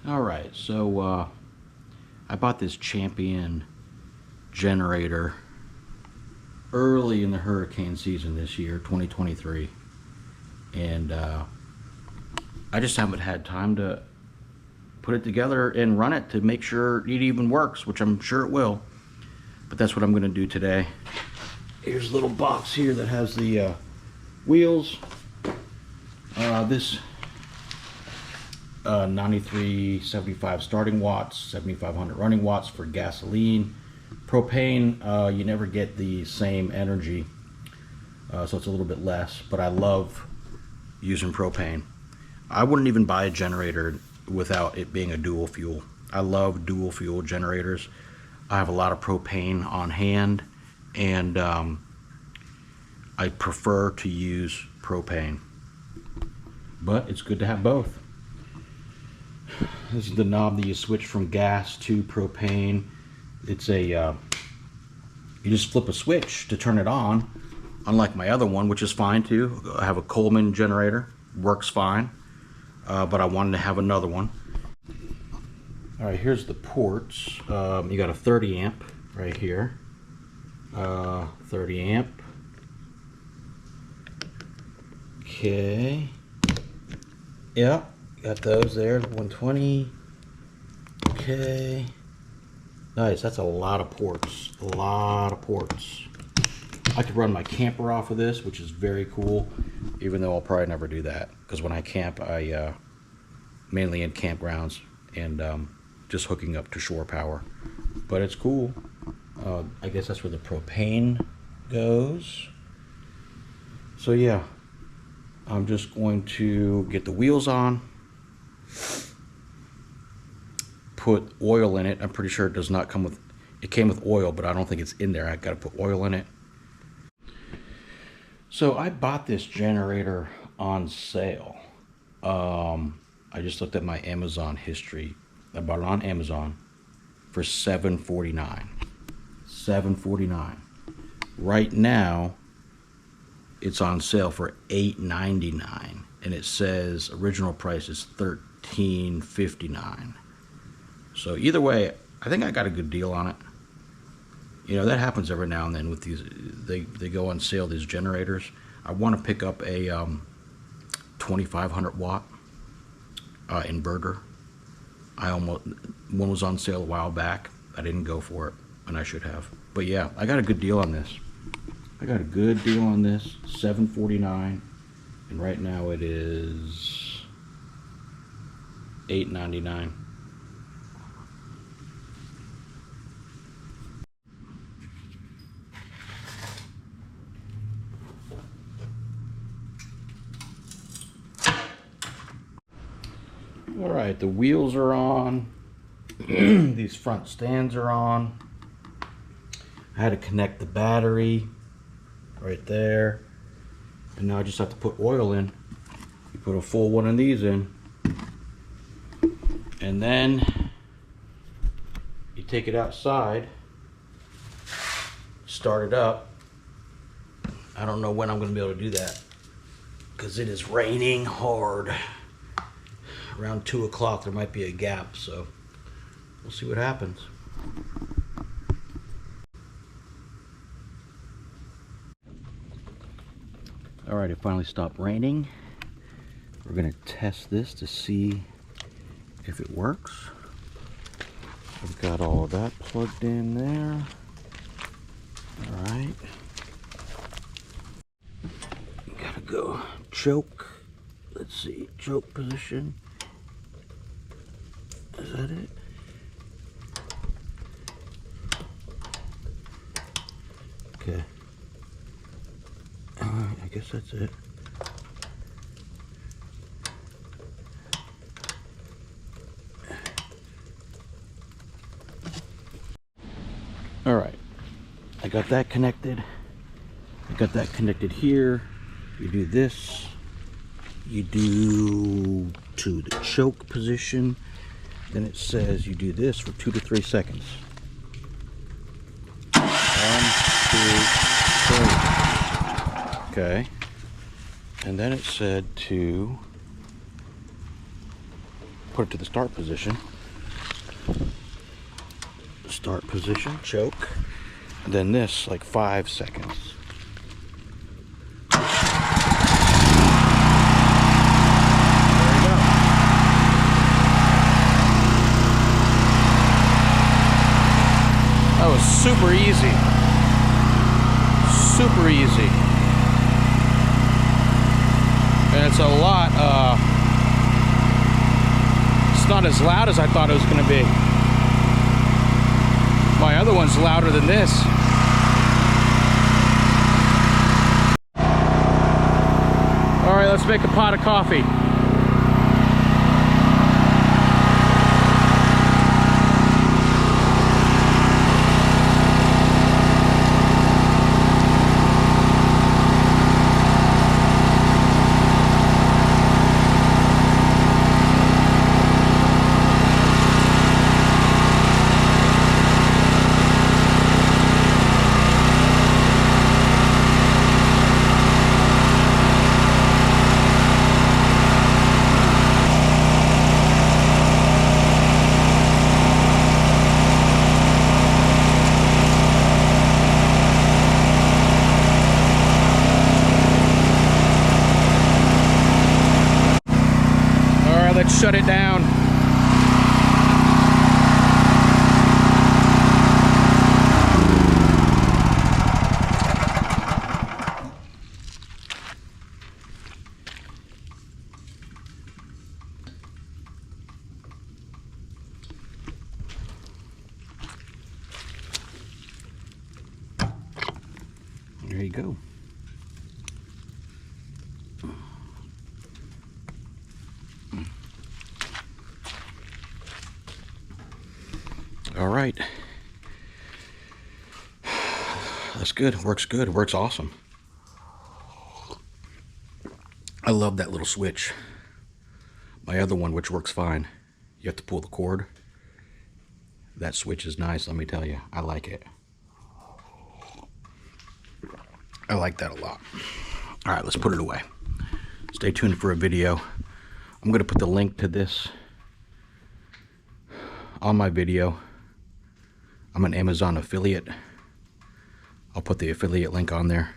Alright, so I bought this Champion generator early in the hurricane season this year, 2023. And I just haven't had time to put it together and run it to make sure it even works, which I'm sure it will. But that's what I'm going to do today. Here's a little box here that has the wheels. This 9375 starting watts, 7500 running watts for gasoline. Propane, you never get the same energy, so it's a little bit less, but I love using propane. I wouldn't even buy a generator without it being a dual fuel. I love dual fuel generators. I have a lot of propane on hand, and I prefer to use propane, but it's good to have both. This is the knob that you switch from gas to propane. It's a you just flip a switch to turn it on, unlike my other one, which is fine too. I have a Coleman generator, works fine, but I wanted to have another one. All right, here's the ports. You got a 30 amp right here, 30 amp. Okay, yeah, got those there, 120. Okay. Nice, that's a lot of ports. A lot of ports. I could run my camper off of this, which is very cool, even though I'll probably never do that. Because when I camp, I mainly in campgrounds and just hooking up to shore power. But it's cool. I guess that's where the propane goes. So yeah, I'm just going to get the wheels on. Put oil in it. I'm pretty sure it does not come with, it came with oil, but I don't think it's in there. I gotta put oil in it. So I bought this generator on sale. I just looked at my Amazon history. I bought it on Amazon for $7.49. $7.49. Right now, it's on sale for $8.99, and it says original price is $13.59. So either way, I think I got a good deal on it. You know, that happens every now and then with these, they go on sale, these generators. I want to pick up a 2500 watt inverter. One was on sale a while back. I didn't go for it, and I should have. But yeah, I got a good deal on this. I got a good deal on this, $7.49, and right now it is $8.99. All right, the wheels are on. These front stands are on. I had to connect the battery right there. And now I just have to put oil in. You put a full one of these in. And then you take it outside, start it up. I don't know when I'm going to be able to do that because it is raining hard. Around 2 o'clock there might be a gap, so we'll see what happens. Alright, it finally stopped raining. We're going to test this to see if it works. I've got all of that plugged in there. Alright. Gotta go choke. Let's see, choke position. Is that it? Okay. I guess that's it. All right. I got that connected. I got that connected here. You do this. You do to the choke position. Then it says you do this for 2 to 3 seconds. 1, 2, 3. Okay. And then it said to put it to the start position. Start position, choke. And then this, like 5 seconds. That was super easy. Super easy. And it's a lot, it's not as loud as I thought it was going to be. My other one's louder than this. All right, let's make a pot of coffee. Let's shut it down. There you go. All right. That's good. Works good. Works awesome. I love that little switch. My other one, which works fine, you have to pull the cord. That switch is nice, let me tell you. I like it. I like that a lot. All right, let's put it away. Stay tuned for a video. I'm going to put the link to this on my video. I'm an Amazon affiliate. I'll put the affiliate link on there.